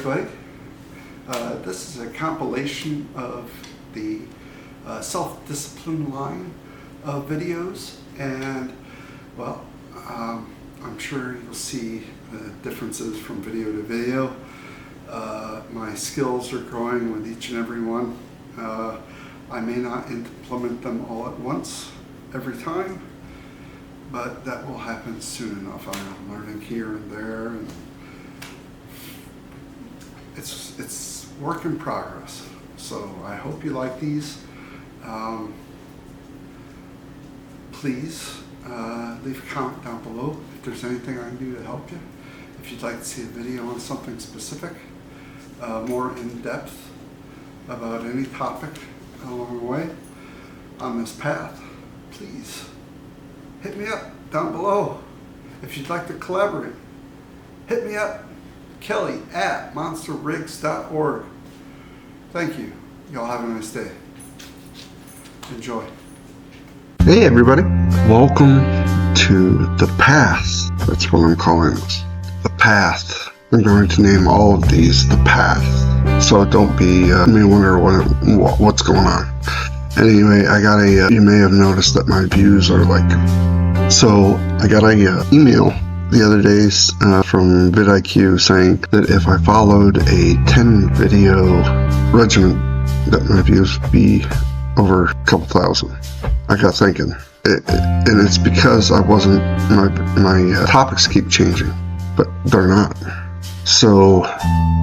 everybody. This is a compilation of the self-discipline line of videos, and well, I'm sure you'll see the differences from video to video. My skills are growing with each and every one. I may not implement them all at once every time, but that will happen soon enough. I'm learning here and there, and it's work in progress. So I hope you like these. Please leave a comment down below if there's anything I can do to help you. If you'd like to see a video on something specific, more in depth about any topic along the way on this path, please hit me up down below. If you'd like to collaborate, hit me up, Kelly@monsterrigs.org. Thank you. Y'all have a nice day. Enjoy. Hey everybody, welcome to The Path. That's what I'm calling this. The Path. I'm going to name all of these The Path. So don't be, you may wonder what's going on. Anyway, I got you may have noticed that my views are so I got a email the other days from vidIQ saying that if I followed a 10 video regimen that my views would be over a couple thousand. I got thinking, and it's because I wasn't, my topics keep changing, but they're not. So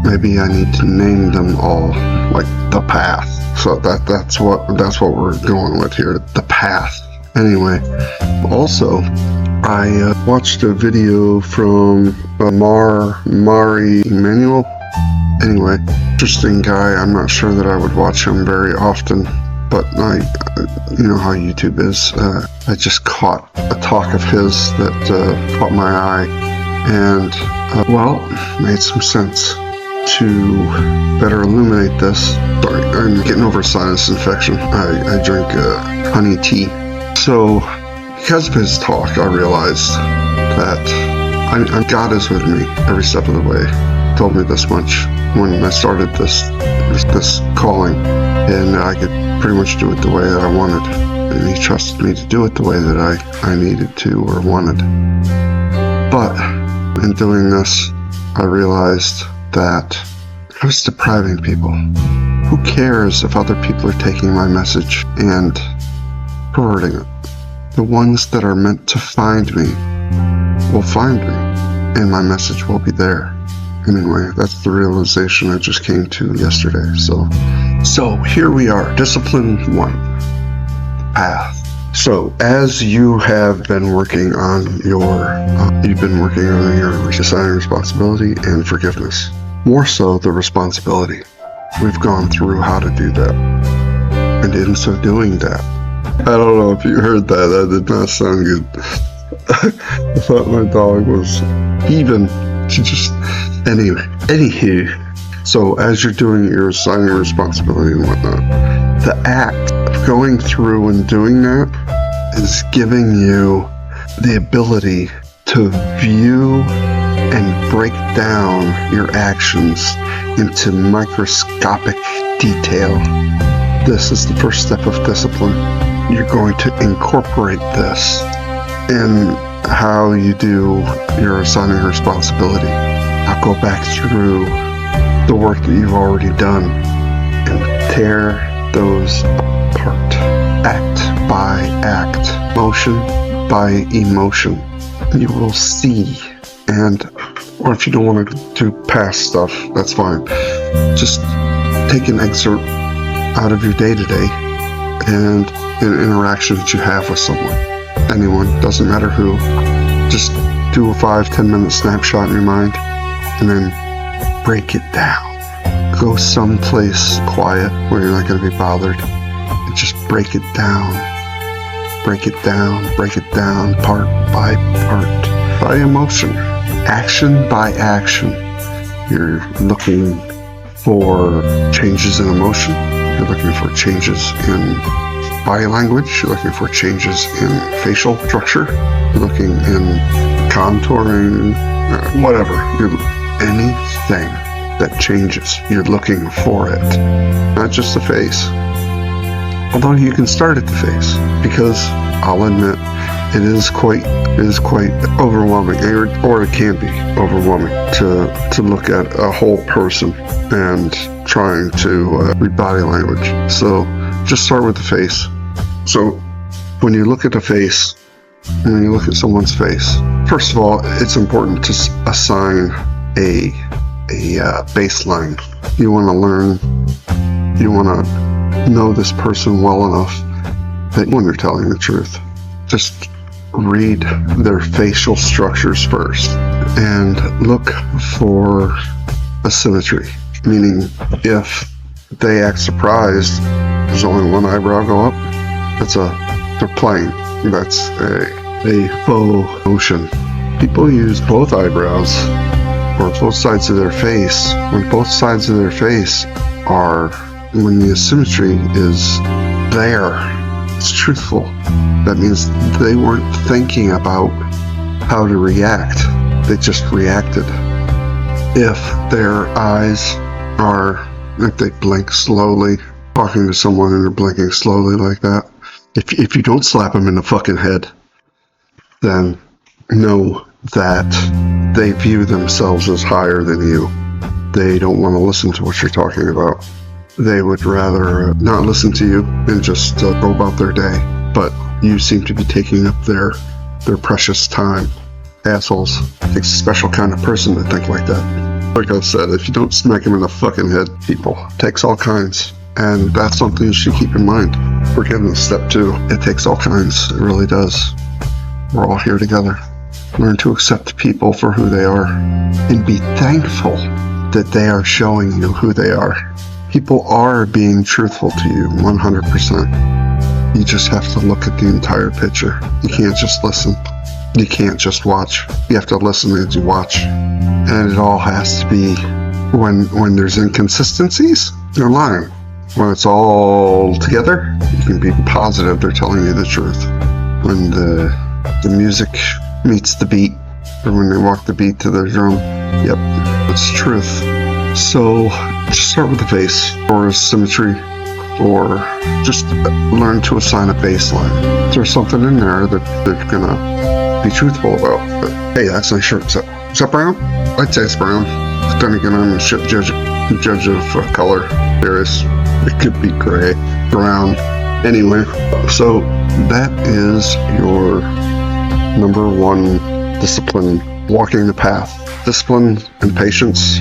maybe I need to name them all like The Path. So that's what we're going with here, The Path. Anyway, also I watched a video from Mari Emanuel. Anyway, interesting guy. I'm not sure that I would watch him very often, but you know how YouTube is. I just caught a talk of his that caught my eye, and made some sense to better illuminate this. Sorry, I'm getting over a sinus infection. I drink honey tea. So, because of his talk, I realized that God is with me every step of the way. He told me this much when I started this calling, and I could pretty much do it the way that I wanted. And he trusted me to do it the way that I needed to or wanted. But in doing this, I realized that I was depriving people. Who cares if other people are taking my message and perverting it? The ones that are meant to find me will find me, and my message will be there. Anyway, that's the realization I just came to yesterday. So here we are, Discipline 1, Path. So as you have been working on your assigning responsibility and forgiveness, more so the responsibility. We've gone through how to do that, and in so doing that, I don't know if you heard that. That did not sound good. I thought my dog was even. She just. Anywho. So as you're doing your assigning responsibility and whatnot, the act of going through and doing that is giving you the ability to view and break down your actions into microscopic detail. This is the first step of discipline. You're going to incorporate this in how you do your assigning responsibility. I'll go back through the work that you've already done and tear those apart, act by act, motion by emotion. You will see, or if you don't want to do past stuff, that's fine. Just take an excerpt out of your day-to-day and an interaction that you have with someone, anyone, doesn't matter who. Just do a 5-10 minute snapshot in your mind and then break it down. Go someplace quiet where you're not going to be bothered and just break it down, part by part, by emotion, action by action. You're looking for changes in emotion. You're looking for changes in body language. You're looking for changes in facial structure. You're looking in contouring, whatever. Anything that changes. You're looking for it, not just the face. Although you can start at the face, because I'll admit it is quite overwhelming, or it can be overwhelming to look at a whole person and trying to read body language. So just start with the face. So when you look at the face, when you look at someone's face, first of all, it's important to assign a baseline. You want to learn, you want to know this person well enough that when you're telling the truth, just read their facial structures first and look for asymmetry, meaning if they act surprised, there's only one eyebrow go up, they're playing. That's a faux motion. People use both eyebrows or both sides of their face when both sides of their face are, when the asymmetry is there, it's truthful. That means they weren't thinking about how to react. They just reacted. If their eyes are, if they blink slowly, talking to someone and they're blinking slowly like that, if you don't slap them in the fucking head, then know that they view themselves as higher than you. They don't want to listen to what you're talking about. They would rather not listen to you and just go about their day. But you seem to be taking up their precious time. Assholes. It takes a special kind of person to think like that. Like I said, if you don't smack them in the fucking head, people, it takes all kinds. And that's something you should keep in mind. Forgiveness, step 2. It takes all kinds. It really does. We're all here together. Learn to accept people for who they are and be thankful that they are showing you who they are. People are being truthful to you 100%. You just have to look at the entire picture. You can't just listen. You can't just watch. You have to listen as you watch. And it all has to be, when there's inconsistencies, they're lying. When it's all together, you can be positive they're telling you the truth. When the music meets the beat, or when they walk the beat to their drum, yep, it's truth. So just start with the face, or symmetry, or just learn to assign a baseline. There's something in there that they're gonna be truthful about. But, hey, that's a nice shirt. Is that brown? I'd say it's brown. But then again, I'm a judge of color. It could be gray, brown. Anyway, so that is your number 1 discipline, walking the path. Discipline and patience.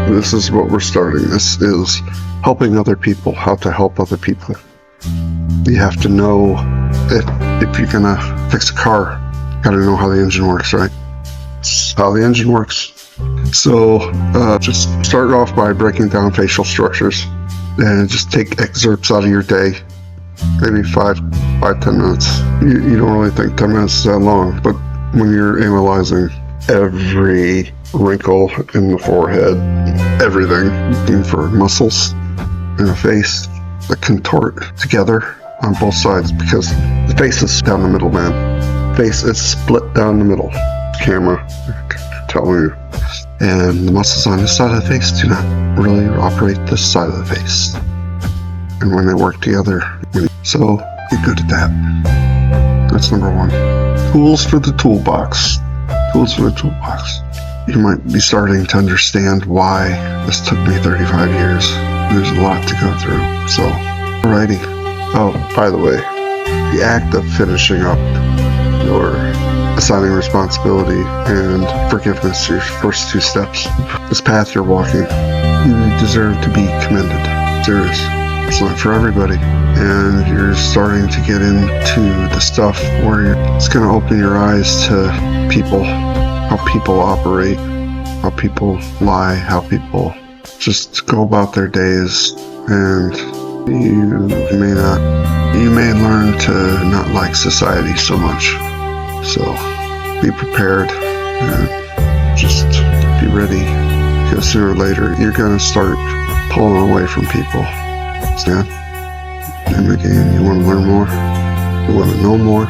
This is what we're starting. This is helping other people, how to help other people. You have to know if you're gonna fix a car, you gotta know how the engine works, right? It's how the engine works. So just start off by breaking down facial structures and just take excerpts out of your day, maybe 5-10 minutes. You don't really think 10 minutes is that long, but when you're analyzing every wrinkle in the forehead, everything, looking for muscles in the face that contort together on both sides, because the face is down the middle, man. Face is split down the middle. Camera telling you. And the muscles on this side of the face do not really operate this side of the face. And when they work together, so get good at that. That's number 1. Tools for the toolbox. Tools for the toolbox. You might be starting to understand why this took me 35 years. There's a lot to go through. So, alrighty. Oh, by the way, the act of finishing up your assigning responsibility and forgiveness, your first 2 steps, this path you're walking, you deserve to be commended. Serious. It's not for everybody. And you're starting to get into the stuff where it's going to open your eyes to people, how people operate, how people lie, how people just go about their days. And you may learn to not like society so much. So be prepared and just be ready, because sooner or later you're going to start pulling away from people. Stand in the game. You want to learn more, you want to know more,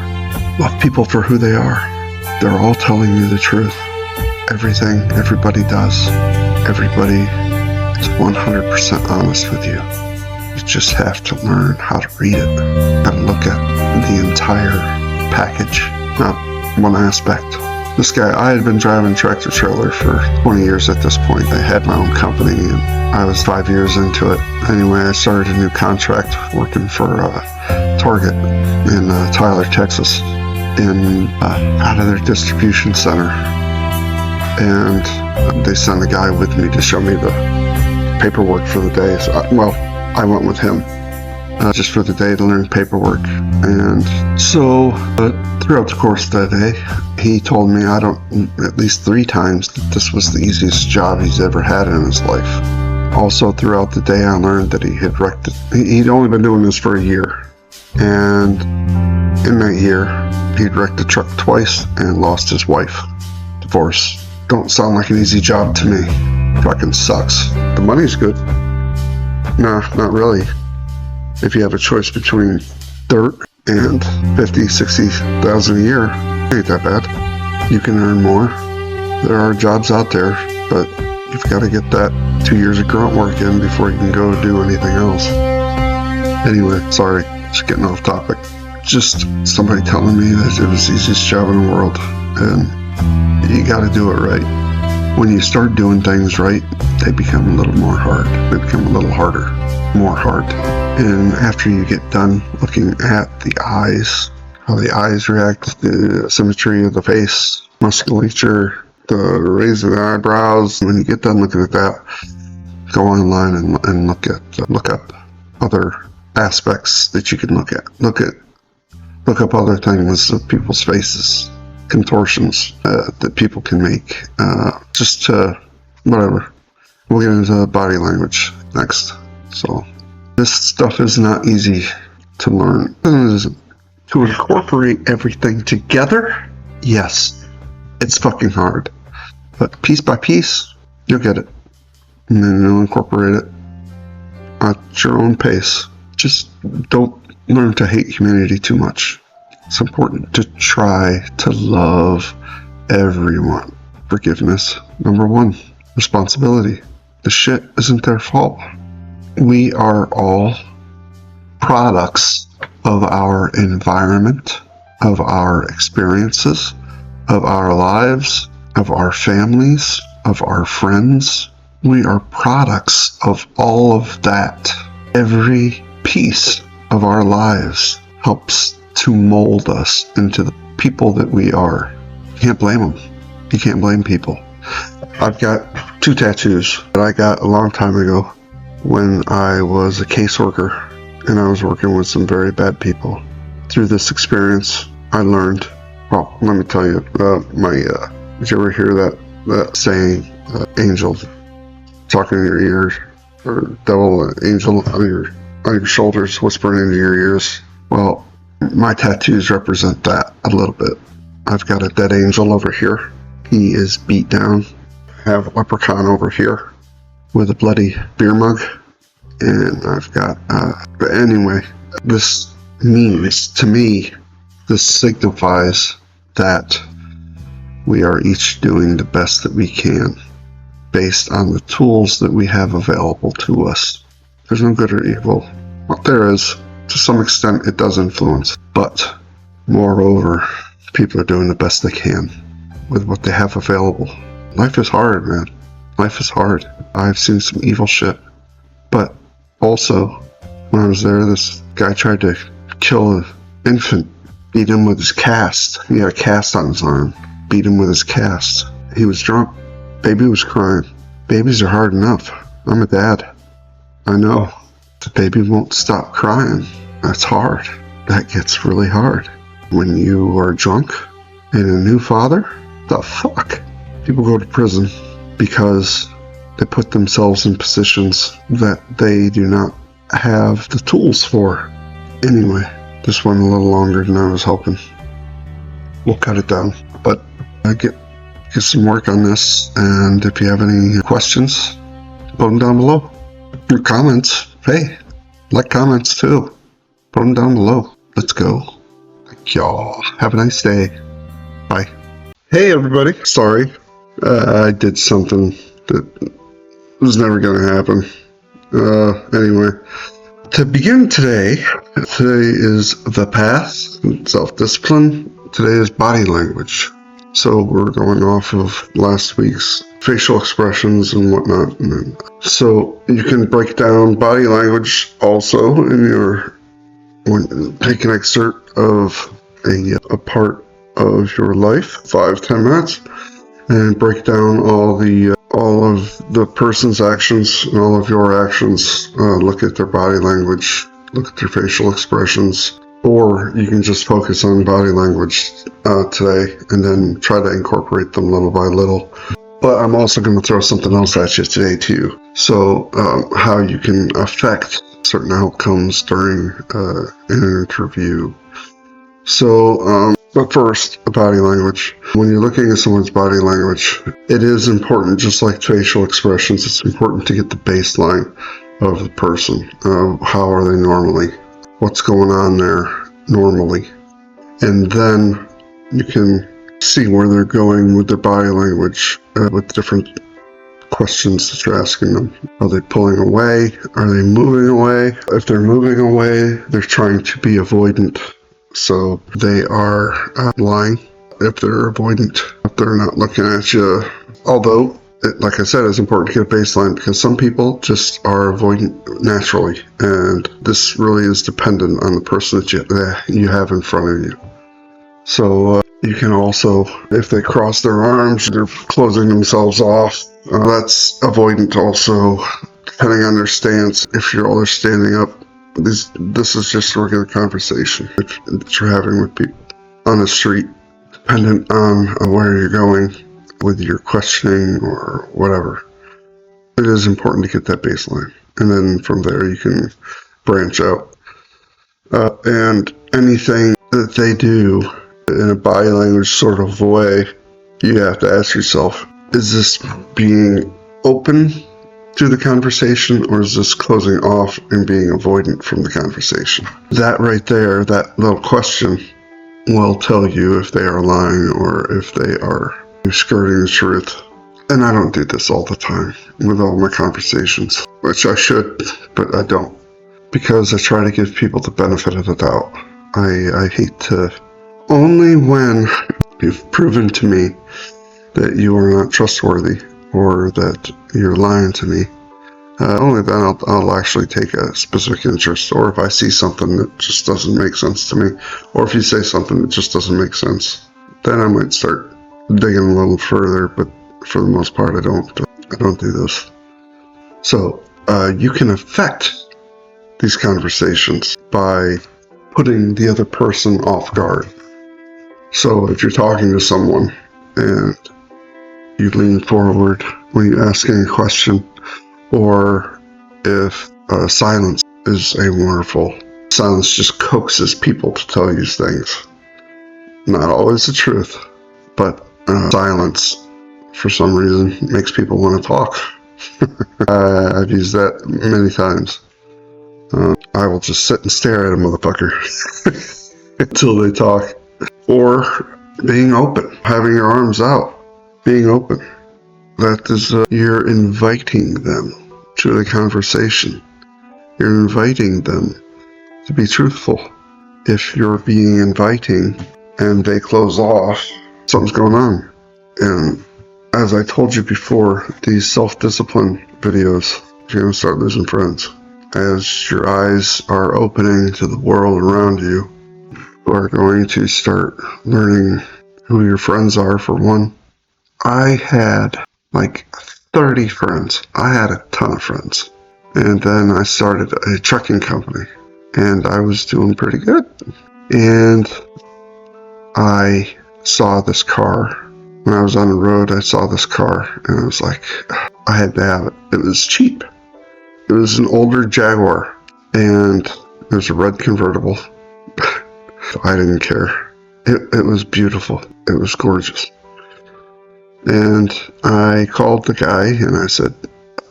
love people for who they are. They're all telling you the truth. Everything everybody does, everybody is 100% honest with you. You just have to learn how to read it, how to look at the entire package, not one aspect. This guy, I had been driving tractor trailer for 20 years at this point. I had my own company and I was 5 years into it. Anyway, I started a new contract working for Target in Tyler, Texas, out of their distribution center. And they sent a guy with me to show me the paperwork for the day. So I went with him just for the day to learn paperwork. And so throughout the course of that day, he told me at least 3 times that this was the easiest job he's ever had in his life. Also throughout the day, I learned that he'd only been doing this for a year. And in that year, he'd wrecked a truck twice and lost his wife. Divorce. Don't sound like an easy job to me. Fucking sucks. The money's good. Nah, not really. If you have a choice between dirt and 50, 60,000 a year, it ain't that bad. You can earn more. There are jobs out there, but you've got to get that 2 years of grunt work in before you can go do anything else. Anyway, sorry, just getting off topic. Just somebody telling me that it was the easiest job in the world, and you got to do it right. When you start doing things right, they become a little more hard. They become a little harder, more hard. And after you get done looking at the eyes, how the eyes react, the symmetry of the face, musculature, the raise of the eyebrows, when you get done looking at that, go online and look up other aspects that you can look at. Look up other things of people's faces, contortions that people can make. Whatever. We'll get into body language next. So this stuff is not easy to learn. To incorporate everything together, yes, it's fucking hard. But piece by piece, you'll get it. And then you'll incorporate it at your own pace. Just don't learn to hate humanity too much. It's important to try to love everyone. Forgiveness. Number 1. Responsibility. The shit isn't their fault. We are all products of our environment, of our experiences, of our lives, of our families, of our friends. We are products of all of that. Every piece of our lives helps to mold us into the people that we are. You can't blame them. You can't blame people. I've got 2 tattoos that I got a long time ago when I was a caseworker and I was working with some very bad people. Through this experience, I learned, well, let me tell you, did you ever hear that saying, angel talking in your ears, or devil, angel on your shoulders, whispering into your ears? Well, my tattoos represent that a little bit. I've got a dead angel over here. He is beat down. I have a leprechaun over here with a bloody beer mug. And I've got, but anyway, this means, to me, this signifies that we are each doing the best that we can based on the tools that we have available to us. There's no good or evil. Well, there is. To some extent, it does influence. But, moreover, people are doing the best they can with what they have available. Life is hard, man. Life is hard. I've seen some evil shit. But also, when I was there, this guy tried to kill an infant, beat him with his cast. He had a cast on his arm. Beat him with his cast. He was drunk. Baby was crying. Babies are hard enough. I'm a dad. I know. The baby won't stop crying. That's hard. That gets really hard. When you are drunk and a new father, the fuck? People go to prison because they put themselves in positions that they do not have the tools for. Anyway, this went a little longer than I was hoping. We'll cut it down. But I get some work on this, and if you have any questions, put them down below. Your comments, hey, like comments too. Put them down below. Let's go. Thank y'all. Have a nice day. Bye. Hey everybody. Sorry. I did something that It was never going to happen. Anyway, to begin today is the path, self-discipline. Today is body language. So we're going off of last week's facial expressions and whatnot. So you can break down body language also take an excerpt of a part of your life, 5-10 minutes, and break down all of the person's actions and all of your actions. Look at their body language, look at their facial expressions, or you can just focus on body language today and then try to incorporate them little by little. But I'm also going to throw something else at you today too. So how you can affect certain outcomes during an interview. So, but first, body language. When you're looking at someone's body language, it is important, just like facial expressions, it's important to get the baseline of the person. How are they normally? What's going on there normally? And then you can see where they're going with their body language with different questions that you're asking them. Are they pulling away? Are they moving away? If they're moving away, they're trying to be avoidant. So they are lying. If they're avoidant, if they're not looking at you. Although, like I said, it's important to get a baseline because some people just are avoidant naturally. And this really is dependent on the person that you have in front of you. So you can also, if they cross their arms, they're closing themselves off. That's avoidant also, depending on their stance. If you're standing up, this is just a regular conversation that you're having with people on the street, dependent on where you're going with your questioning or whatever. It is important to get that baseline. And then from there you can branch out. And anything that they do in a body language sort of way, you have to ask yourself, is this being open to the conversation or is this closing off and being avoidant from the conversation? That right there, that little question will tell you if they are lying or if they are skirting the truth. And I don't do this all the time with all my conversations, which I should, but I don't, because I try to give people the benefit of the doubt. I hate to. Only when you've proven to me that you are not trustworthy or that you're lying to me, only then I'll actually take a specific interest. Or if I see something that just doesn't make sense to me, or if you say something that just doesn't make sense, then I might start digging a little further. But for the most part, I don't do this. So you can affect these conversations by putting the other person off guard. So if you're talking to someone and you lean forward when you're asking a question, or if silence is a wonderful, silence just coaxes people to tell you things. Not always the truth, but silence, for some reason, makes people want to talk. I've used that many times. I will just sit and stare at a motherfucker until they talk. Or being open, having your arms out, being open. That is, you're inviting them to the conversation. You're inviting them to be truthful. If you're being inviting and they close off, something's going on. And as I told you before, these self-discipline videos, you're going to start losing friends. As your eyes are opening to the world around you, you are going to start learning who your friends are, for one. I had like 30 friends. I had a ton of friends. And then I started a trucking company. And I was doing pretty good. And I saw this car. When I was on the road, I saw this car. And I was like, I had to have it. It was cheap. It was an older Jaguar. And it was a red convertible. I didn't care. It was beautiful. It was gorgeous. And I called the guy and I said,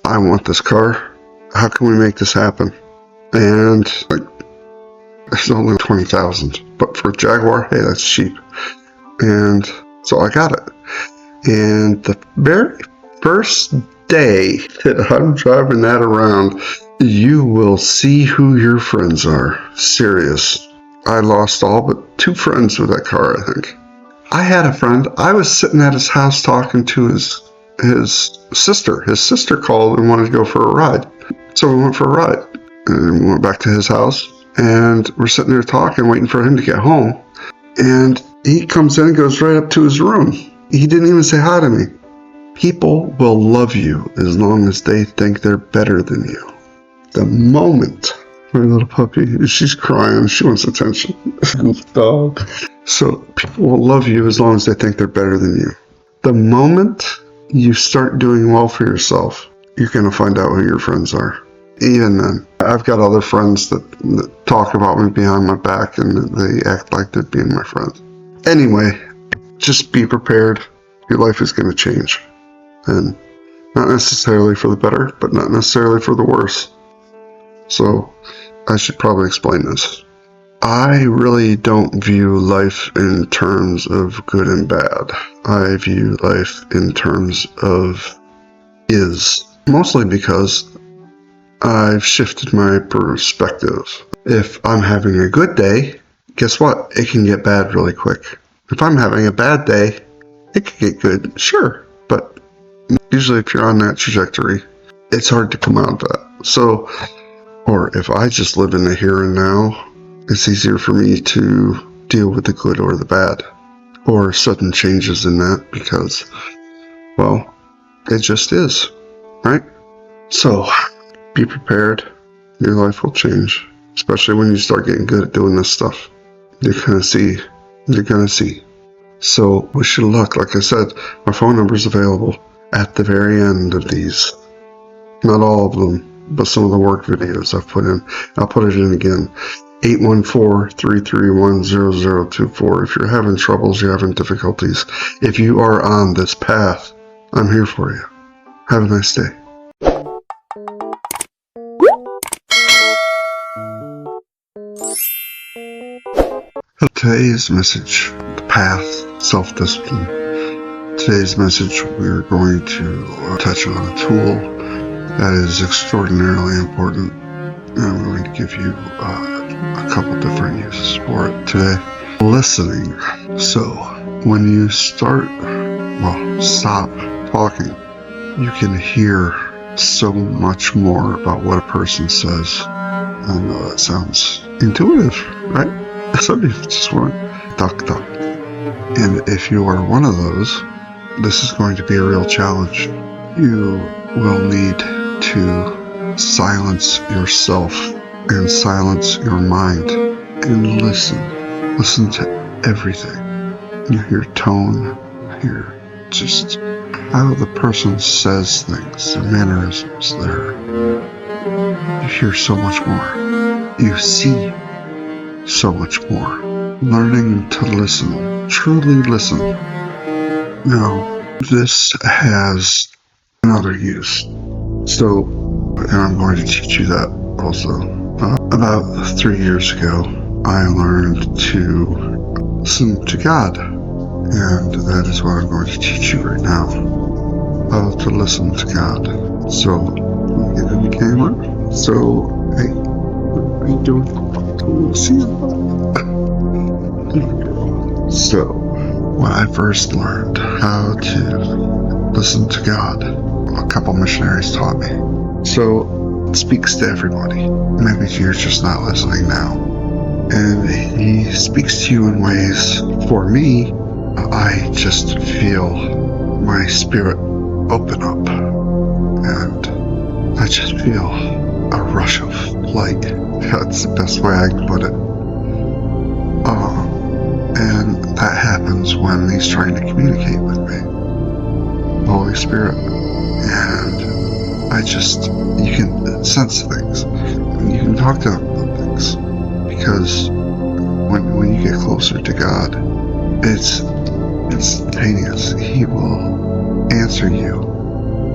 I want this car. How can we make this happen? And it's only $20,000, but for a Jaguar, hey, that's cheap. And so I got it. And the very first day that I'm driving that around, you will see who your friends are. Serious. I lost all but 2 friends with that car, I think. I had a friend, I was sitting at his house talking to his sister. His sister called and wanted to go for a ride. So we went for a ride. And we went back to his house. And we're sitting there talking, waiting for him to get home. And he comes in and goes right up to his room. He didn't even say hi to me. People will love you as long as they think they're better than you. The moment my little puppy, she's crying, she wants attention. Dog. So people will love you as long as they think they're better than you. The moment you start doing well for yourself, you're going to find out who your friends are. Even then, I've got other friends that talk about me behind my back and they act like they're being my friend. Anyway, just be prepared. Your life is going to change. And not necessarily for the better, but not necessarily for the worse. So I should probably explain this. I really don't view life in terms of good and bad. I view life in terms of is. Mostly because I've shifted my perspective. If I'm having a good day, guess what? It can get bad really quick. If I'm having a bad day, it can get good, sure. But usually if you're on that trajectory, it's hard to come out of that. So, or if I just live in the here and now, it's easier for me to deal with the good or the bad. Or sudden changes in that because, well, it just is, right? So, be prepared. Your life will change, especially when you start getting good at doing this stuff. You're gonna see. You're gonna see. So wish you luck. Like I said, my phone number is available at the very end of these. Not all of them, but some of the work videos I've put in. I'll put it in again. 814-331-0024. If you're having troubles, you're having difficulties, if you are on this path, I'm here for you. Have a nice day. Today's message, the path, self-discipline. Today's message, we're going to touch on a tool that is extraordinarily important, and I'm going to give you a couple different uses for it today. Listening. So, when you start, stop talking, you can hear so much more about what a person says. I know that sounds intuitive, right? Some people just want to talk. And if you are one of those, this is going to be a real challenge. You will need to silence yourself and silence your mind and listen. Listen to everything. You hear tone, hear just how the person says things, their mannerisms, you hear so much more. You see so much more. Learning to listen, truly listen. Now, this has another use. So, and I'm going to teach you that also. About 3 years ago, I learned to listen to God. And that is what I'm going to teach you right now. How to listen to God. So, let me get in the camera. So, hey, what are you doing? See you. So, when I first learned how to listen to God, a couple missionaries taught me. So, it speaks to everybody. Maybe you're just not listening now. And he speaks to you in ways, for me, I just feel my spirit open up. And I just feel a rush of light. That's the best way I can put it. And that happens when he's trying to communicate with me. The Holy Spirit. And you can sense things. And you can talk to him about things. Because when you get closer to God, it's instantaneous. He will answer you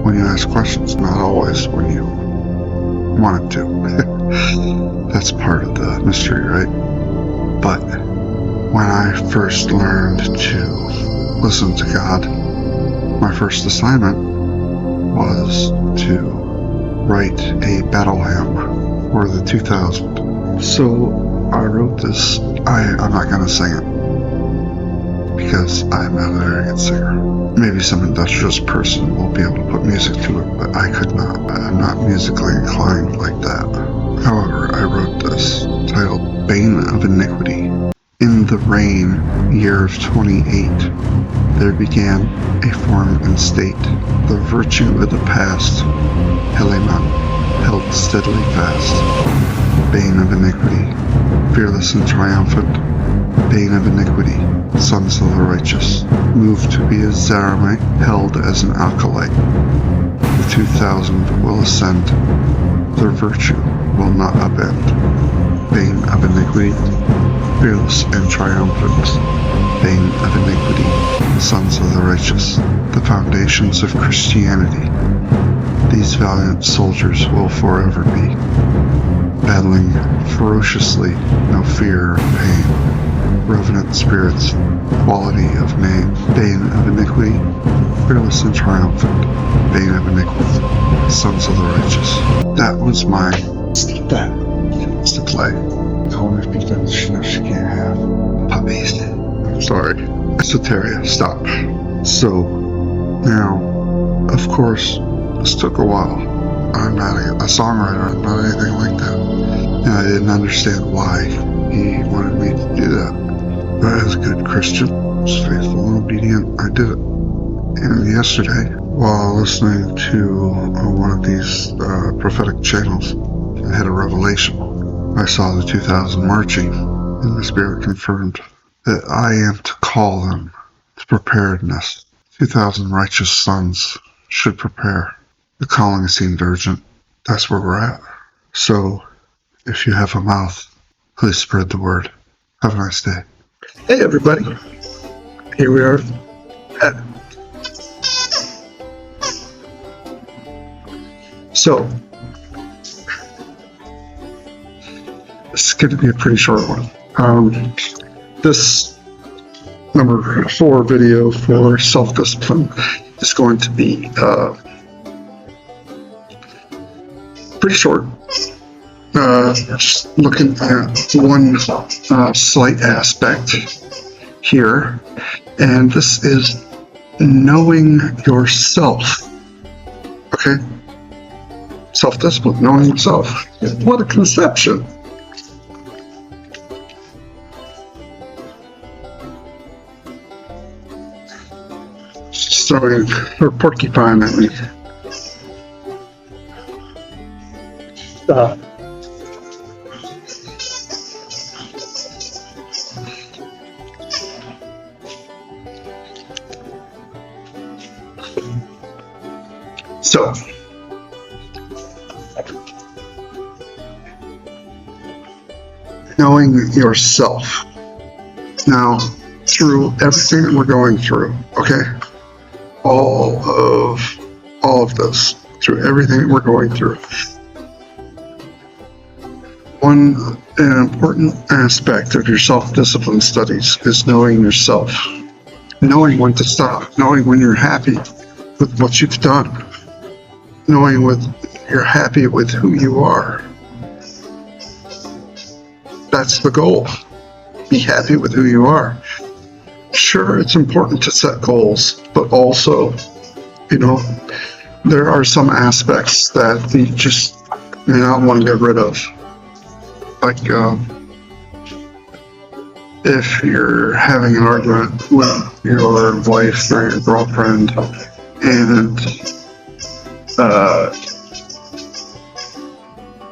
when you ask questions, not always when you want him to. That's part of the mystery, right? But when I first learned to listen to God, my first assignment was to write a battle hymn for the 2000. So I wrote this. I'm not going to sing it because I'm not a very good singer. Maybe some industrious person will be able to put music to it, but I could not. I'm not musically inclined like that. However, I wrote this titled Bane of Iniquity. In the reign, year of 28, there began a form and state. The virtue of the past, Helaman, held steadily fast. Bane of iniquity, fearless and triumphant. Bane of iniquity, sons of the righteous, moved to be as Zaramite, held as an acolyte. The 2000 will ascend, their virtue will not upend. Bane of iniquity, fearless and triumphant. Bane of iniquity, sons of the righteous, the foundations of Christianity. These valiant soldiers will forever be, battling ferociously, no fear or pain. Revenant spirits, quality of name. Bane of iniquity, fearless and triumphant. Bane of iniquity, sons of the righteous. That was my... Stop that. It's the play. Call me because she knows she can't have puppies. Sorry. Esoteria, stop. So, now, of course, this took a while. I'm not a songwriter, I'm not anything like that. And I didn't understand why he wanted me to do that. But as a good Christian, was faithful and obedient, I did it. And yesterday, while listening to one of these prophetic channels, I had a revelation. I saw the 2000 marching, and the Spirit confirmed that I am to call them to preparedness. 2000 righteous sons should prepare. The calling seemed urgent. That's where we're at. So, if you have a mouth, please spread the word. Have a nice day. Hey everybody, here we are. So, this is going to be a pretty short one. This number 4 video for self-discipline is going to be pretty short. Just looking at one slight aspect here, and this is knowing yourself. Okay? Self-discipline, knowing yourself. What a conception. Just throwing a porcupine at me. Stop. So, knowing yourself. Now, through everything that we're going through, okay? All of this, through everything that we're going through. An important aspect of your self-discipline studies is knowing yourself. Knowing when to stop. Knowing when you're happy with what you've done. Knowing when you're happy with who you are. That's the goal. Be happy with who you are. Sure, it's important to set goals, but also, there are some aspects that you just not want to get rid of. Like, if you're having an argument with your wife or your girlfriend, and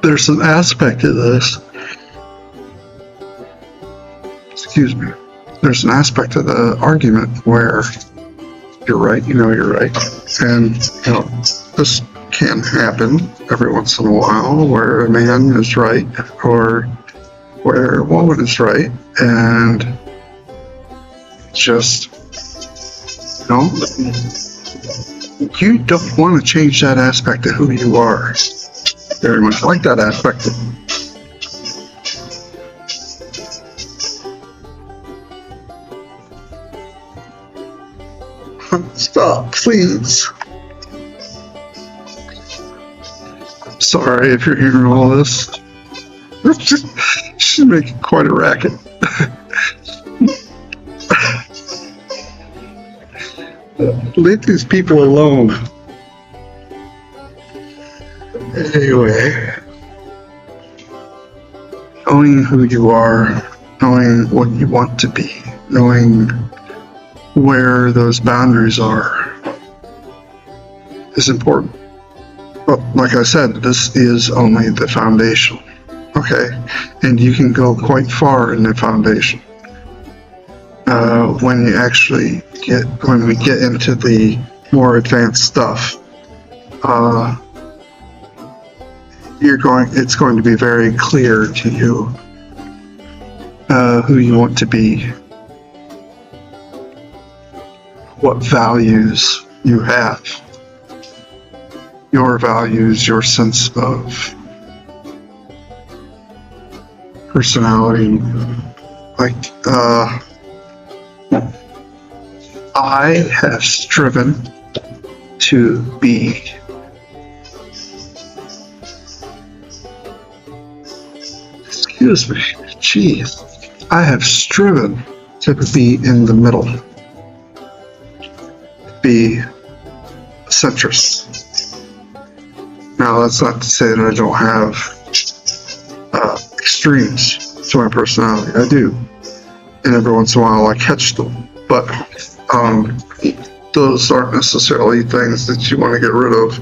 there's an aspect of this, there's an aspect of the argument where you're right, you're right, and this can happen every once in a while where a man is right or where a woman is right, and just you don't want to change that aspect of who you are. Very much like that aspect of stop, please. Sorry if you're hearing all this. She's making quite a racket. Leave these people alone. Anyway, knowing who you are, knowing what you want to be, knowing where those boundaries are is important. But like I said, this is only the foundation, okay? And you can go quite far in the foundation. When we get into the more advanced stuff, it's going to be very clear to you who you want to be, what values you have, your values, your sense of personality. Like, I have striven to be excuse me, jeez. I have striven to be in the middle, be centrist. Now, that's not to say that I don't have extremes to my personality. I do. And every once in a while I catch them. But those aren't necessarily things that you want to get rid of.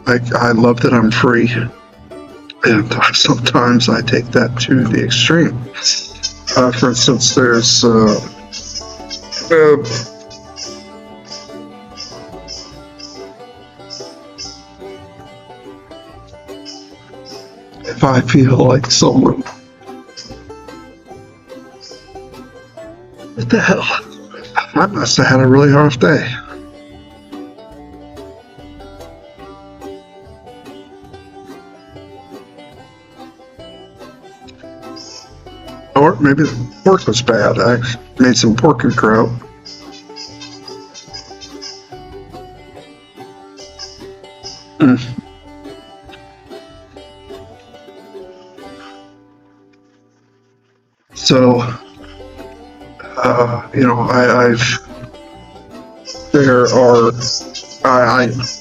Like, I love that I'm free. And sometimes I take that to the extreme. For instance, there's if I feel like someone, what the hell? I must have had a really rough day. Or maybe the pork was bad. I made some pork and kraut. So,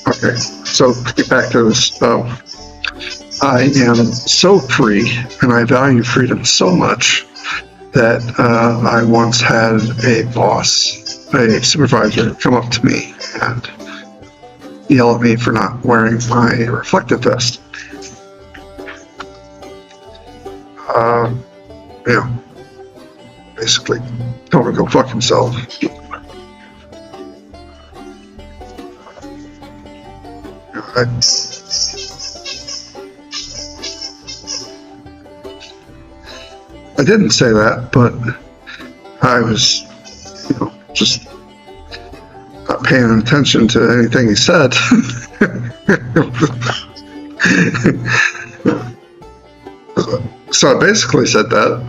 okay, so to get back to this, I am so free, and I value freedom so much that I once had a boss, a supervisor, come up to me and yell at me for not wearing my reflective vest. Basically told him to go fuck himself. I didn't say that, but I was, just not paying attention to anything he said. So I basically said that,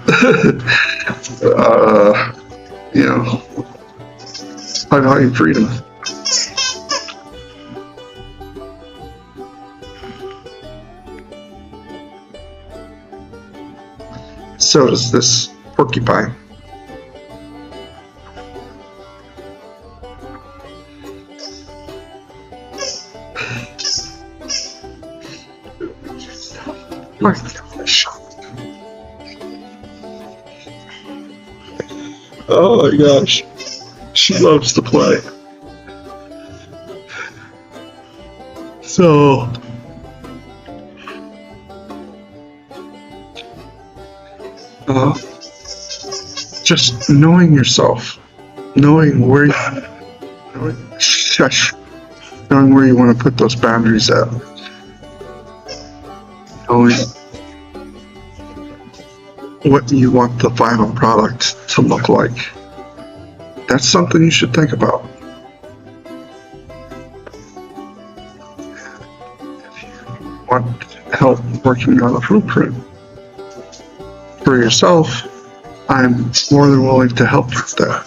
I value freedom. So does this porcupine. My gosh. Oh my gosh. She loves to play. So just knowing yourself, knowing where you want to put those boundaries at, knowing what you want the final product to look like. That's something you should think about. If you want help working on a blueprint for yourself, I'm more than willing to help with that.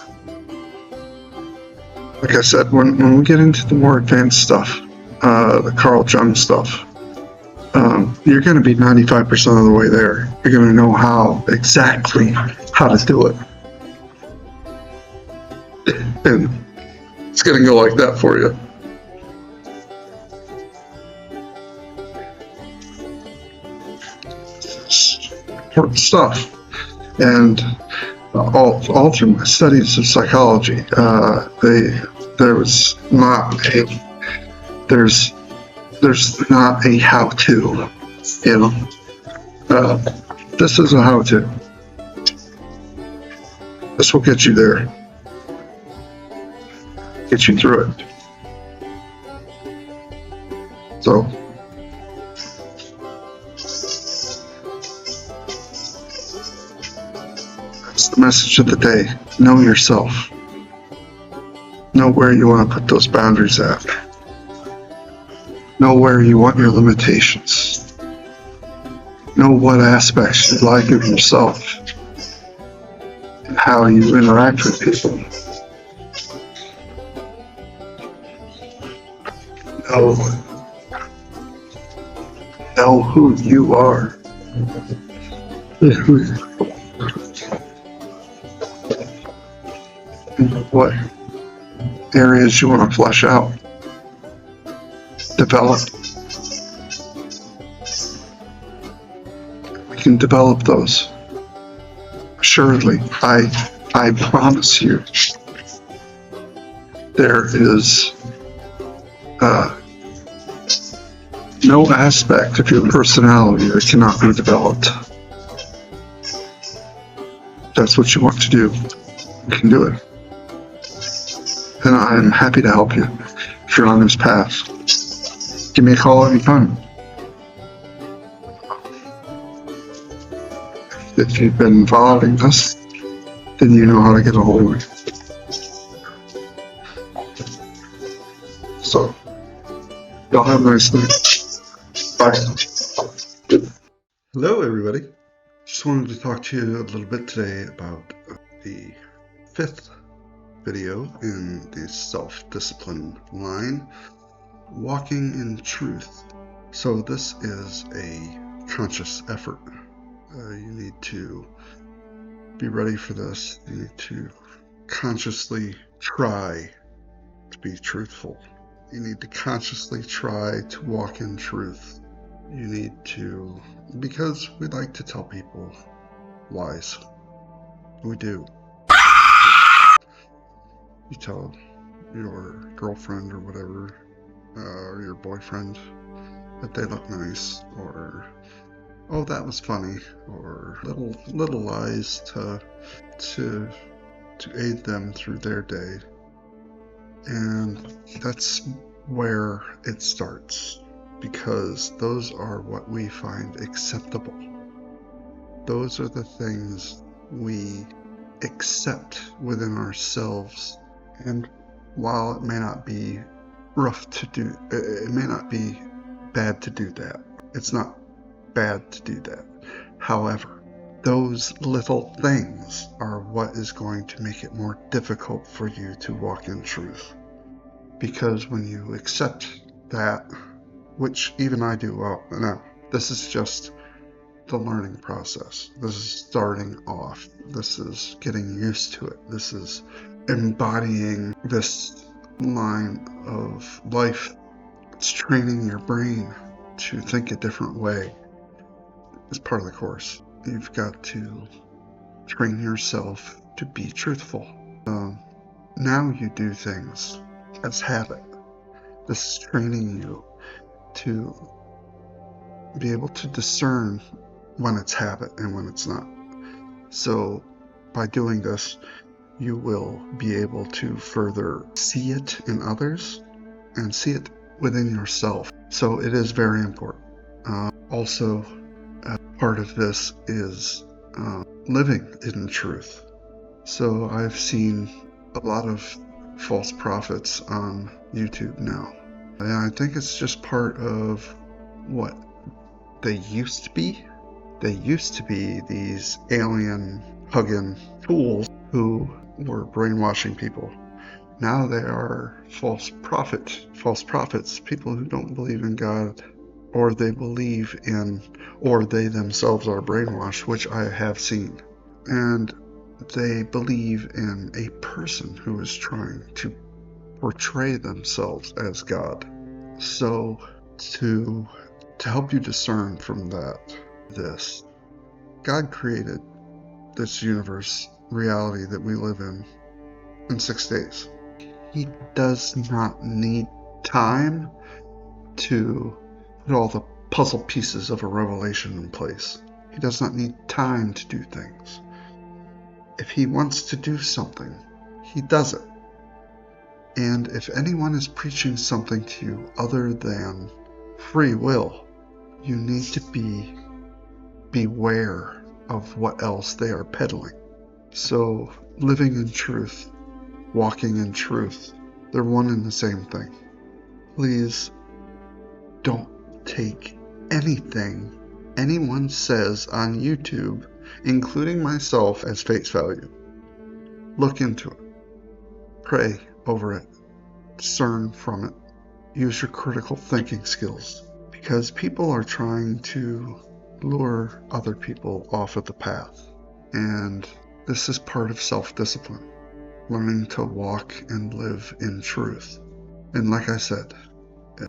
Like I said, when we get into the more advanced stuff, the Carl Jung stuff, you're going to be 95% of the way there. You're going to know exactly how to do it. And it's going to go like that for you. It's important stuff. And all through my studies of psychology, there's not a how-to, you know. This is a how-to. This will get you there, get you through it. So that's the message of the day. Know yourself. Know where you want to put those boundaries at. Know where you want your limitations. Know what aspects you like of yourself and how you interact with people. Know who you are. What areas you want to flesh out, develop. We can develop those. Assuredly, I promise you, there is no aspect of your personality that cannot be developed. If that's what you want to do, you can do it. And I'm happy to help you if you're on this path. Give me a call anytime. If you've been following this, then you know how to get a hold of me. So, y'all have a nice night. Bye. Hello, everybody. Just wanted to talk to you a little bit today about the 5th video in the self-discipline line, walking in truth. So this is a conscious effort. You need to be ready for this. You need to consciously try to be truthful. You need to consciously try to walk in truth. You need to, because we like to tell people lies. We do. You tell your girlfriend or whatever, or your boyfriend, that they look nice, or oh, that was funny, or little lies to aid them through their day. And that's where it starts, because those are what we find acceptable. Those are the things we accept within ourselves. And while it may not be rough to do, it may not be bad to do that. It's not bad to do that. However, those little things are what is going to make it more difficult for you to walk in truth. Because when you accept that, which even I do, well, now, this is just the learning process. This is starting off. This is getting used to it. This is embodying this line of life. It's training your brain to think a different way. It's part of the course. You've got to train yourself to be truthful. Now you do things as habit. This is training you to be able to discern when it's habit and when it's not. So by doing this, you will be able to further see it in others and see it within yourself. So it is very important. Also, part of this is living in truth. So I've seen a lot of false prophets on YouTube now. And I think it's just part of what they used to be. They used to be these alien hugging fools who were brainwashing people. Now they are false prophets, people who don't believe in God or they believe in, or they themselves are brainwashed, which I have seen. And they believe in a person who is trying to portray themselves as God. So to help you discern from this, God created this universe reality that we live in 6 days. He does not need time to put all the puzzle pieces of a revelation in place. He does not need time to do things. If he wants to do something, he does it. And if anyone is preaching something to you other than free will, you need to beware of what else they are peddling. So, living in truth, walking in truth, they're one and the same thing. Please don't take anything anyone says on YouTube, including myself, as face value. Look into it. Pray over it. Discern from it. Use your critical thinking skills. Because people are trying to lure other people off of the path. And this is part of self-discipline. Learning to walk and live in truth. And like I said,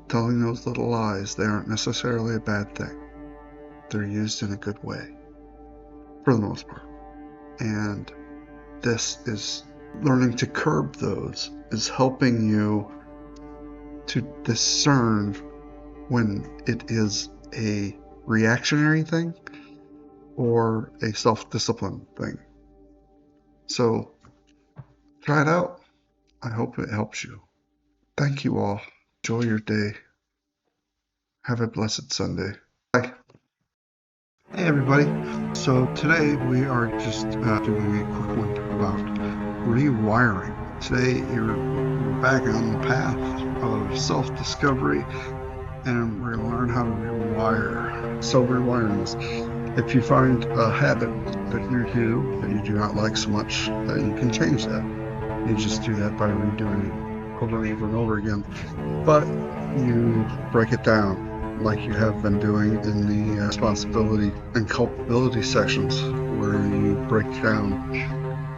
telling those little lies, they aren't necessarily a bad thing. They're used in a good way, for the most part. And this is learning to curb those, is helping you to discern when it is a reactionary thing or a self-discipline thing. So try it out. I hope it helps you. Thank you all. Enjoy your day. Have a blessed Sunday. Bye. Hey everybody. So today we are just doing a quick one about rewiring. Today we're back on the path of self-discovery, and we're going to learn how to rewire. So rewiring is, if you find a habit that you do that you do not like so much, you can change that. You just do that by redoing it over and over and over again. But you break it down like you have been doing in the responsibility and culpability sections, where you break down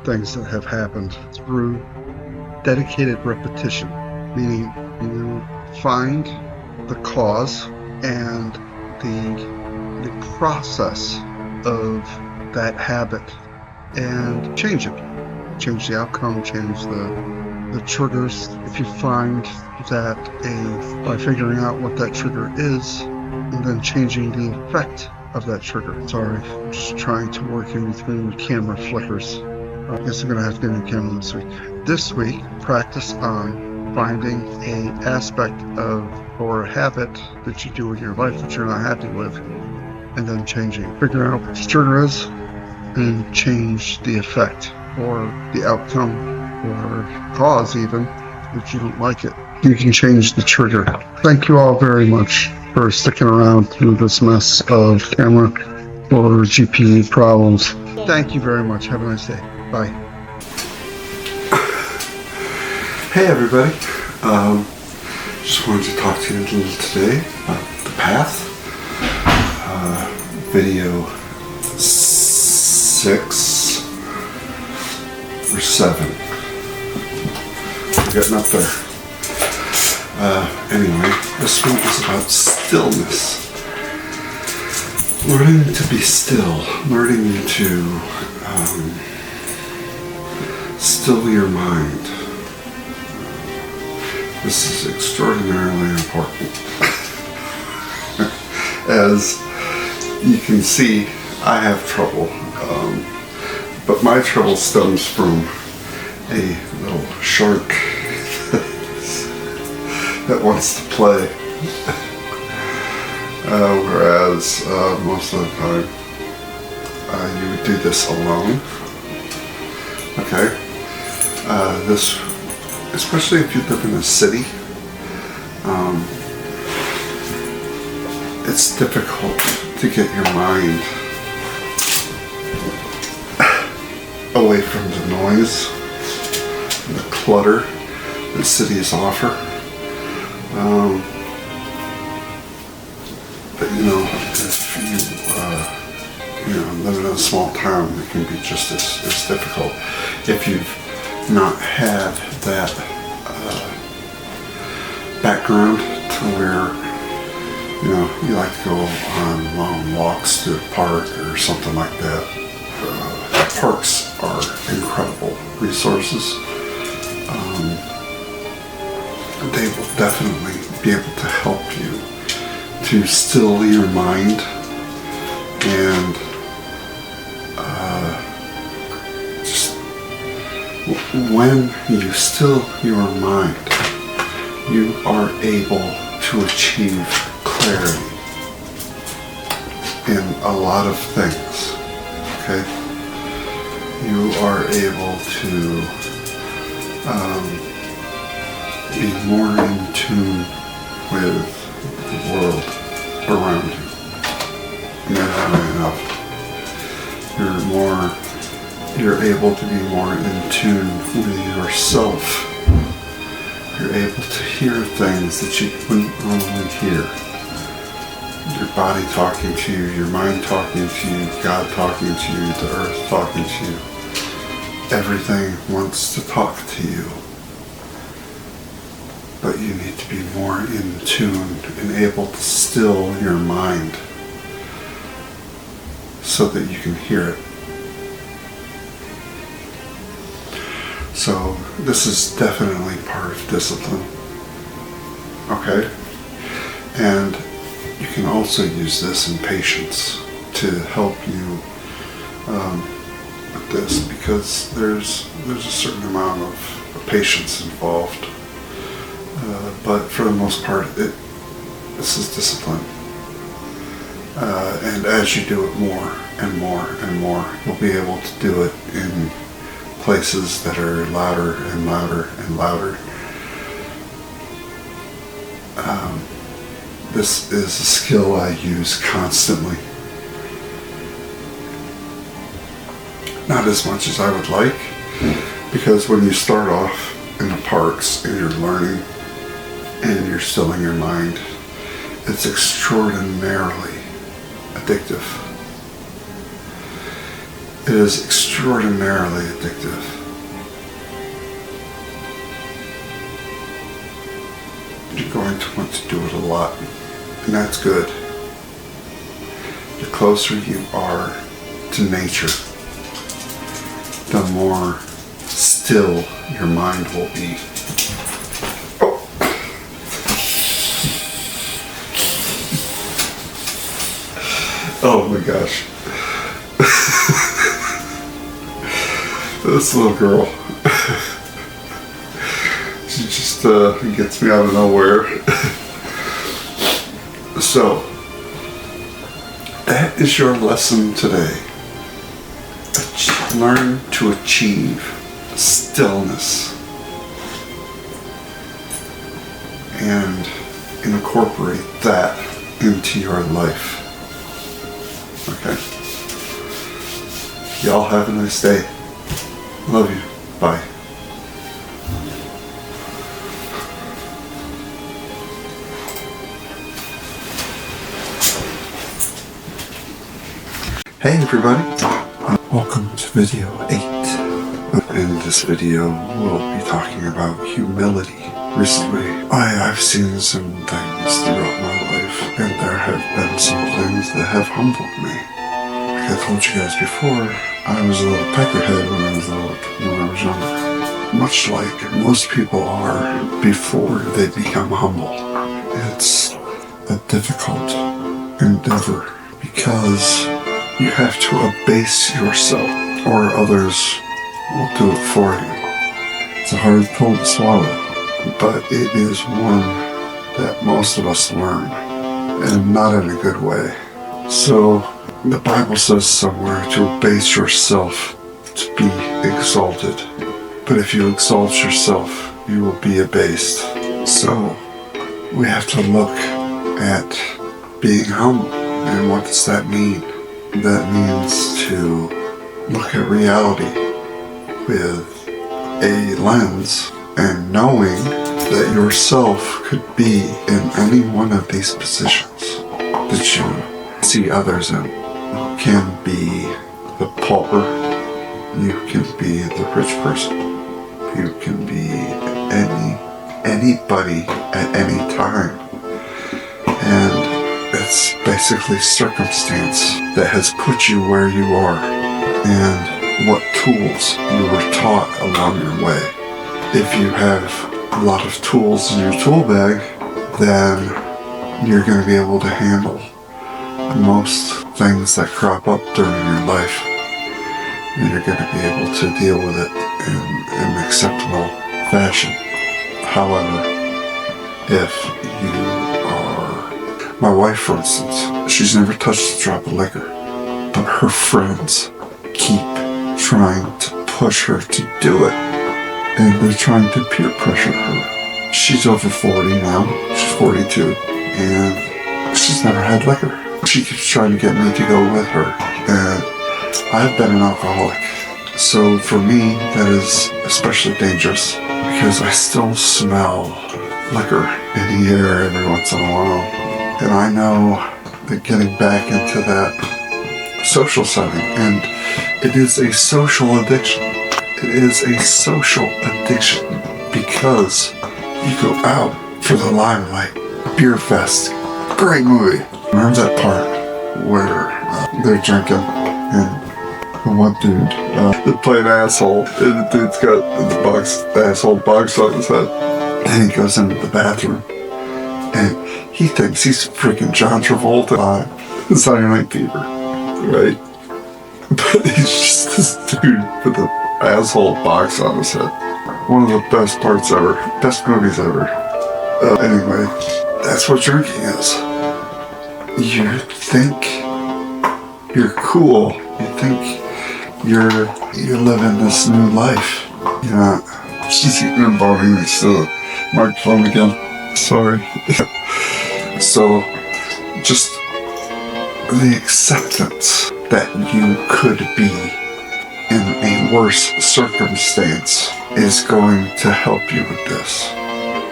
things that have happened through dedicated repetition, meaning you find the cause and the process of that habit and change it. Change the outcome, change the triggers. If you find that by figuring out what that trigger is and then changing the effect of that trigger. Sorry, I'm just trying to work in between the camera flickers. I guess I'm going to have to get a new camera this week. This week, practice on finding a aspect of or a habit that you do in your life that you're not happy with, and then changing. Figure out what the trigger is and change the effect or the outcome or cause even if you don't like it. You can change the trigger. Thank you all very much for sticking around through this mess of camera or GPU problems. Thank you very much. Have a nice day. Bye. Hey everybody, just wanted to talk to you a little today about the path. Video 6 or 7. We're getting up there. Anyway, this one is about stillness. Learning to be still. Learning to still your mind. This is extraordinarily important. As you can see, I have trouble. But my trouble stems from a little shark that wants to play. Whereas most of the time you would do this alone. Okay? This, especially if you live in a city, it's difficult to get your mind away from the noise, the clutter that cities offer. if you live in a small town, it can be just as difficult. If you've not had that background to where, you like to go on long walks to the park or something like that. Parks are incredible resources. They will definitely be able to help you to still your mind and just when you still your mind, you are able to achieve clarity in a lot of things. Okay? You are able to be more in tune with the world around you. Amazingly enough, you're able to be more in tune with yourself. You're able to hear things that you wouldn't normally hear. Your body talking to you, your mind talking to you, God talking to you, the earth talking to you. Everything wants to talk to you. But you need to be more in tune and able to still your mind so that you can hear it. So this is definitely part of discipline. Okay? And you can also use this in patience to help you with this, because there's a certain amount of patience involved. But for the most part, this is discipline. And as you do it more and more and more, you'll be able to do it in places that are louder and louder and louder. This is a skill I use constantly. Not as much as I would like, because when you start off in the parks and you're learning and you're stilling your mind, it's extraordinarily addictive. It is extraordinarily addictive. You're going to want to do it a lot, and that's good. The closer you are to nature, the more still your mind will be. Oh my gosh. This little girl. She just gets me out of nowhere. So, that is your lesson today. Learn to achieve stillness and incorporate that into your life. Okay? Y'all have a nice day. Love you. Bye. Hey everybody. Welcome to video 8. In this video, we'll be talking about humility. Recently, I've seen some things throughout my life, and there have been some things that have humbled me. Like I told you guys before, I was a little peckerhead when I was younger. Much like most people are before they become humble. It's a difficult endeavor because you have to abase yourself, or others will do it for you. It's a hard pill to swallow, but it is one that most of us learn, and not in a good way. So, the Bible says somewhere to abase yourself to be exalted. But if you exalt yourself, you will be abased. So, we have to look at being humble. And what does that mean? That means to look at reality with a lens and knowing that yourself could be in any one of these positions. that you see others in. You can be the pauper, you can be the rich person, you can be anybody at any time. And it's basically circumstance that has put you where you are and what tools you were taught along your way. If you have a lot of tools in your tool bag, then you're going to be able to handle most things that crop up during your life. And you're going to be able to deal with it in an acceptable fashion. However, if you are, my wife for instance, she's never touched a drop of liquor, but her friends keep trying to push her to do it, and they're trying to peer pressure her. She's over 40 now, she's 42, and she's never had liquor. She keeps trying to get me to go with her, and I've been an alcoholic. So for me, that is especially dangerous because I still smell liquor in the air every once in a while. And I know that getting back into that social setting, and it is a social addiction. It is a social addiction because you go out for the limelight. Beer Fest, great movie. Remember that part where they're drinking and the one dude, they play an asshole, and the dude's got the asshole box on his head, and he goes into the bathroom, and he thinks he's freaking John Travolta on Saturday Night Fever, right? But he's just this dude with an asshole box on his head. One of the best parts ever, best movies ever. Anyway, that's what drinking is. You think you're cool, you think you're living this new life. You're not. She's involving me, so microphone again. Sorry. So, just the acceptance that you could be in a worse circumstance is going to help you with this.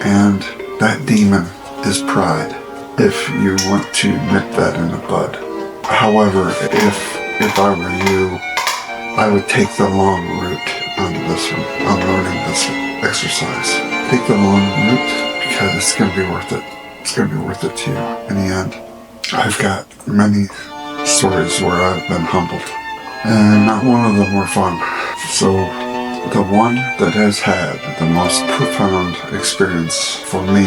And that demon is pride, if you want to nip that in the bud. However, if I were you, I would take the long route on this one, on learning this exercise. Take the long route because it's going to be worth it. It's going to be worth it to you in the end. I've got many stories where I've been humbled, and not one of them were fun. So the one that has had the most profound experience for me,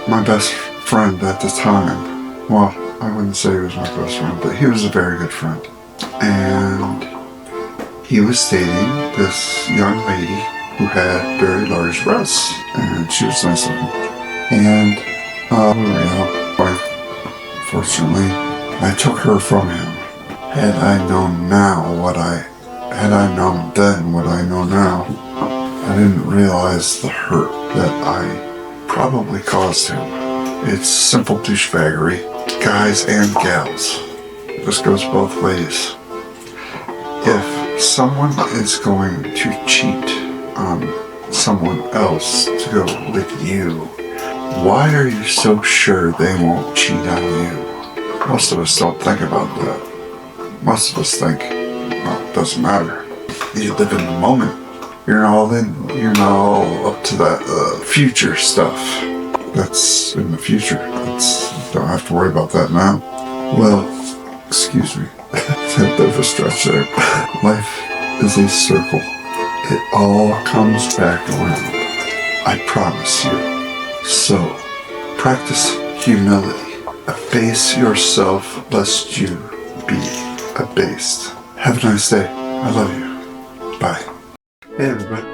my best friend at the time, well, I wouldn't say he was my best friend, but he was a very good friend. And he was dating this young lady who had very large breasts, and she was nice looking. And, fortunately, I took her from him. Had I known then what I know now, I didn't realize the hurt that I probably caused him. It's simple douchebaggery, guys and gals. This goes both ways. If someone is going to cheat on someone else to go with you, why are you so sure they won't cheat on you? Most of us don't think about that. Most of us think, well, it doesn't matter. You live in the moment. You're not all up to that future stuff. That's in the future. Don't have to worry about that now. Well, excuse me. It's a bit of a stretch there. Life is a circle. It all comes back around. I promise you. So, practice humility. Abase yourself lest you be abased. Have a nice day. I love you. Bye. Hey everybody.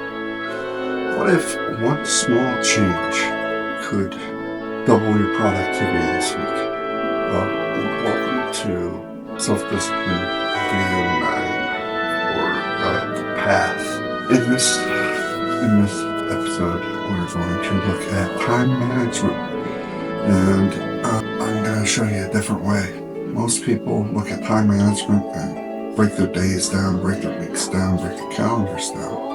What if one small change could double your productivity this week? Well, welcome to Self-Discipline Video 9, or The Path. In this episode, we're going to look at time management, and I'm going to show you a different way. Most people look at time management and break their days down, break their weeks down, break their calendars down.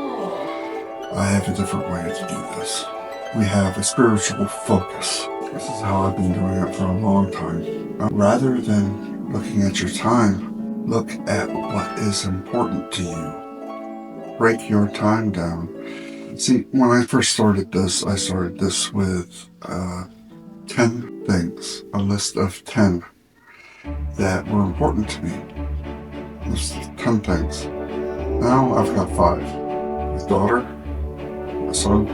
I have a different way to do this. We have a spiritual focus. This is how I've been doing it for a long time. Rather than looking at your time, look at what is important to you. Break your time down. See, when I first started this, I started this with 10 things, a list of 10 that were important to me. A list of 10 things. Now I've got 5. My daughter, my son,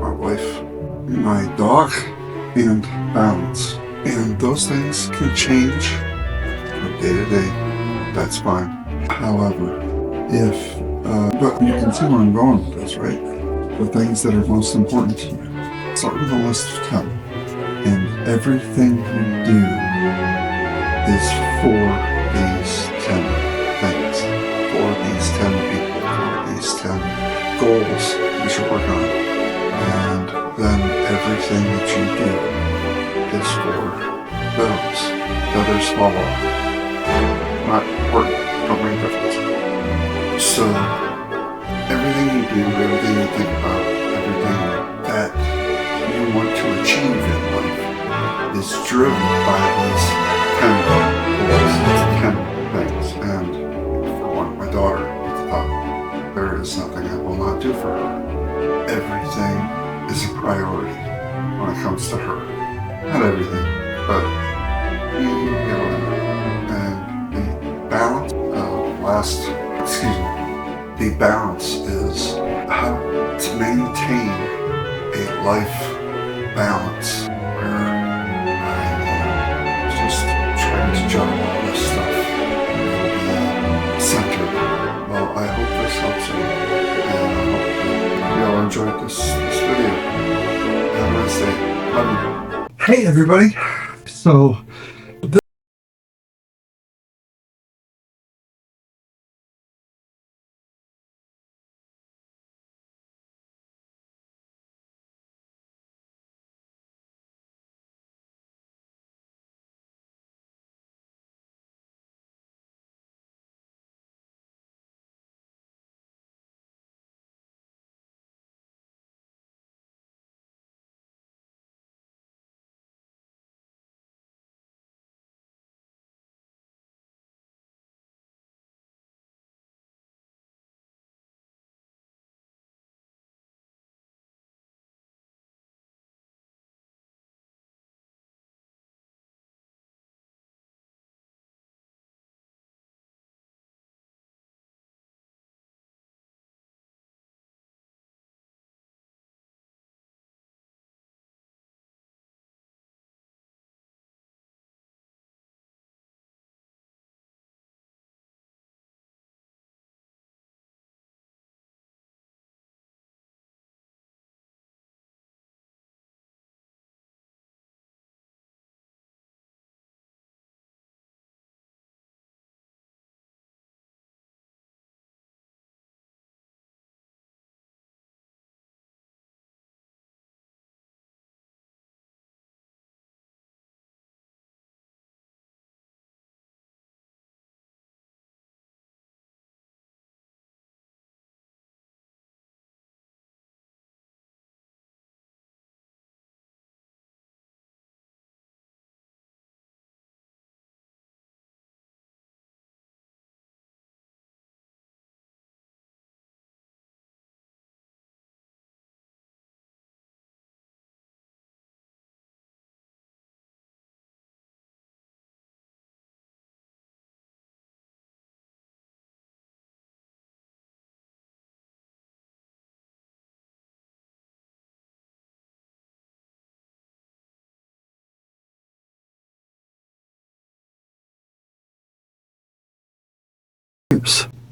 my wife, my dog, and balance. And those things can change from day to day. That's fine. However, but you can see where I'm going with this, right? The things that are most important to you. Start with a list of 10. And everything you do is for these 10 things, for these 10 people, for these 10 goals you should work on. And then everything that you do is for those. The others follow. Not important, don't make a difference. So, everything you do, everything you think about, everything that you want to achieve in life is driven by these 10 goals, these 10 things. And for one, my daughter at the top, there is nothing I will not do for her. Everything is a priority when it comes to her. Not everything, but and the balance the balance is how to maintain a life balance where I am just trying to juggle all this stuff and be centered. Well, I hope this helps you, and I hope that you all enjoyed this video. Have a nice day. Love you. Hey everybody. So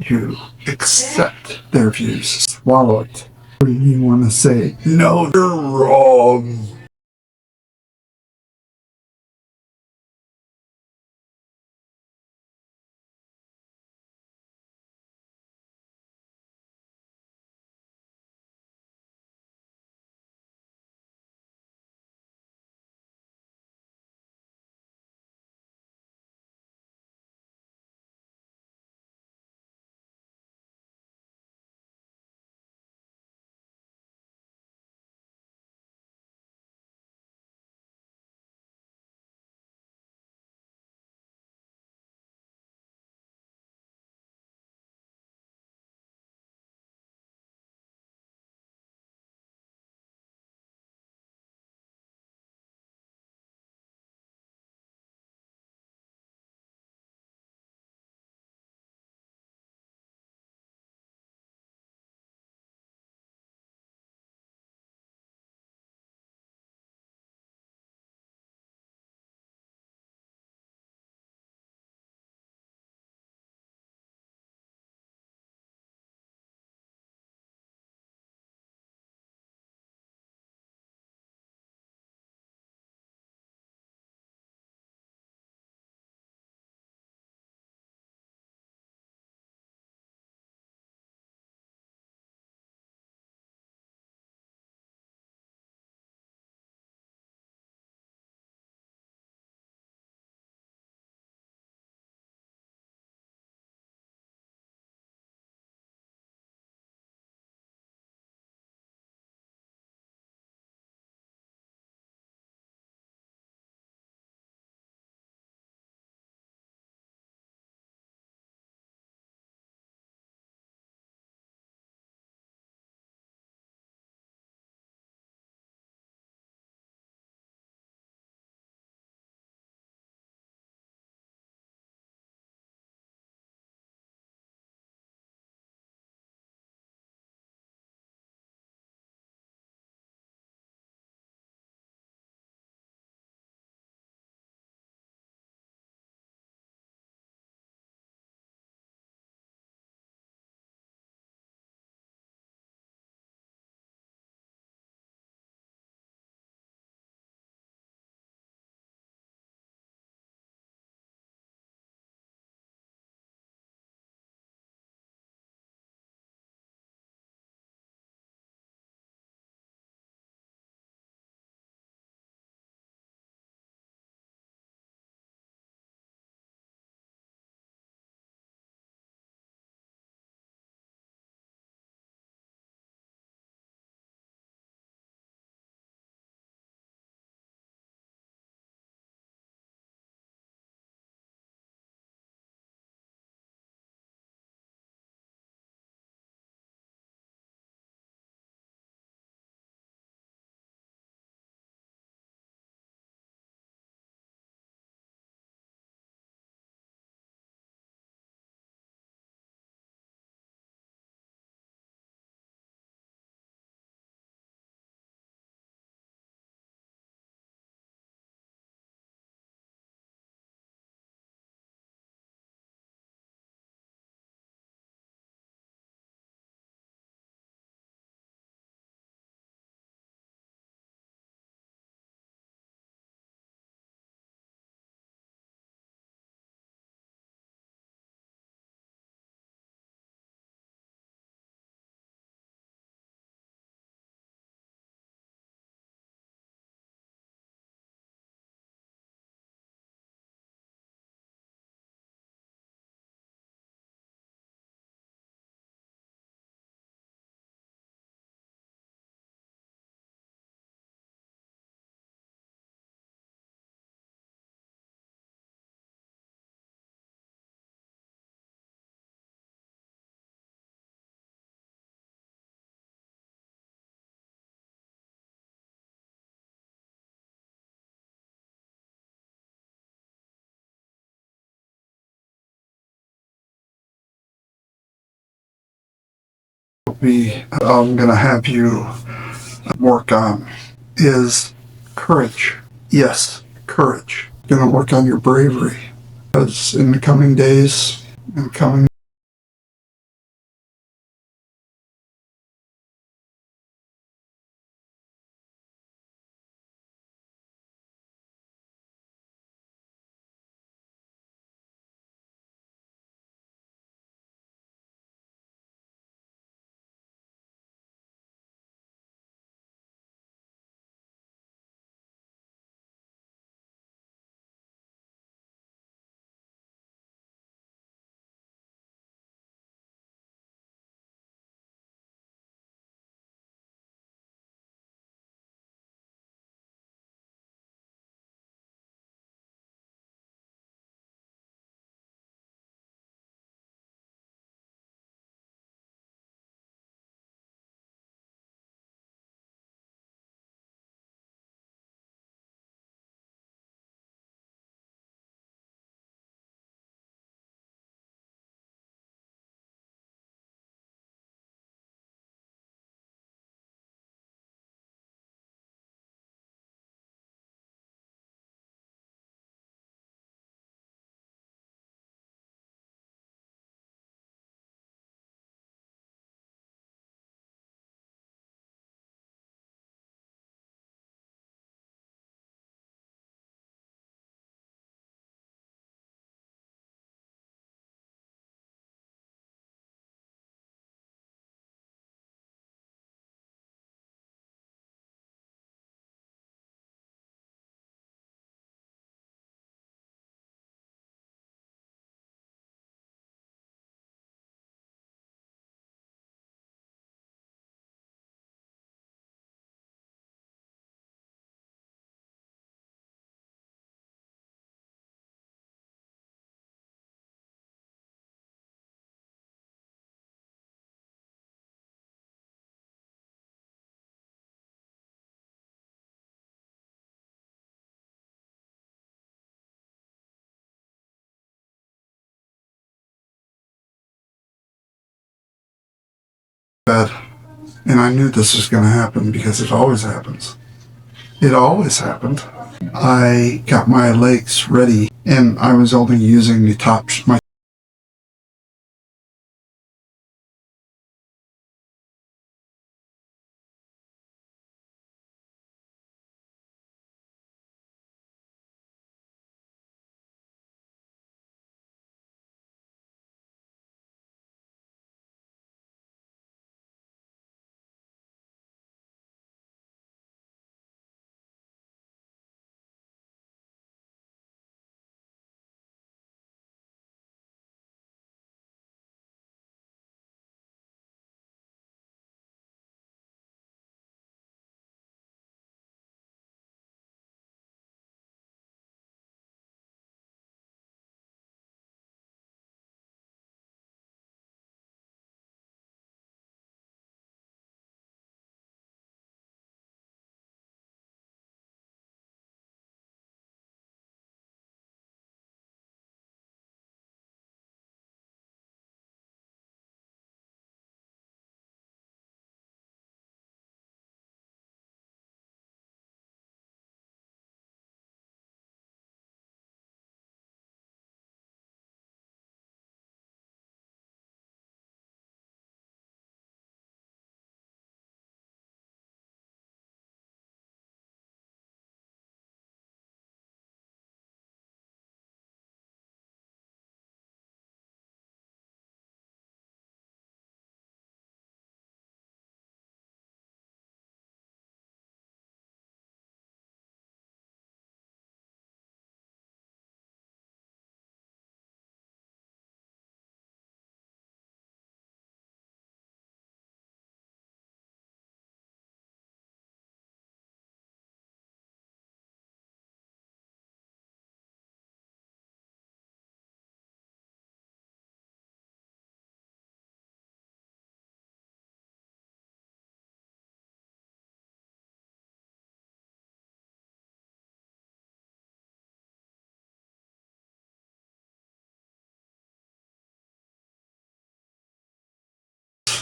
you accept their views, swallow it. What do you want to say? No, you're wrong. I'm going to have you work on is courage. Yes, courage. Going to work on your bravery. Because in the coming days, and coming bed. And I knew this was going to happen because it always happens. It always happened. I got my legs ready and I was only using the top, my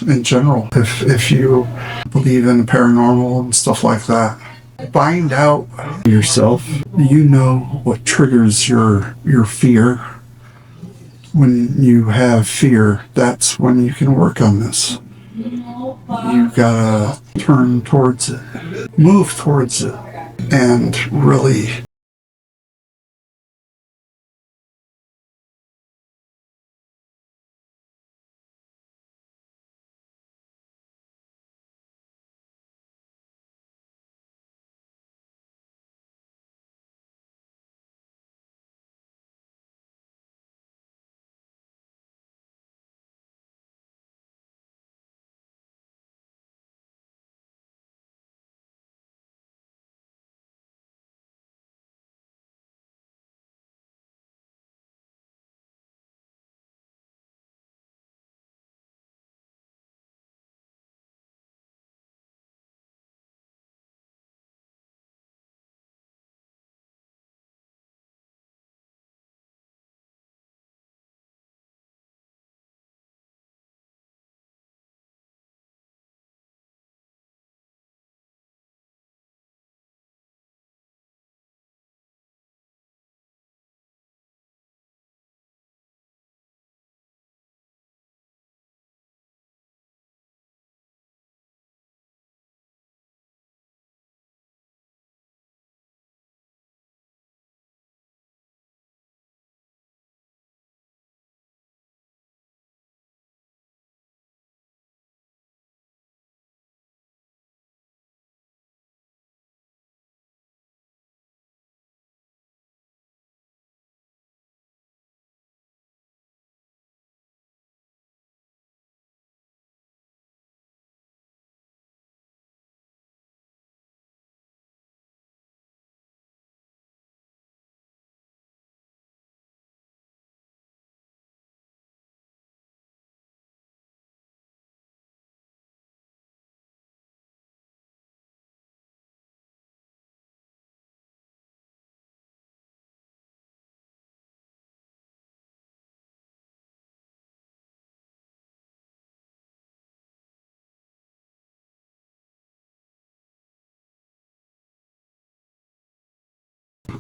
in general. If you believe in the paranormal and stuff like that, find out yourself. You know what triggers your fear. When you have fear, that's when you can work on this. You gotta turn towards it, move towards it, and really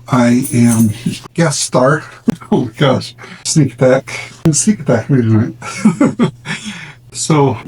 I am guest star. Oh my gosh. Sneak attack midnight. So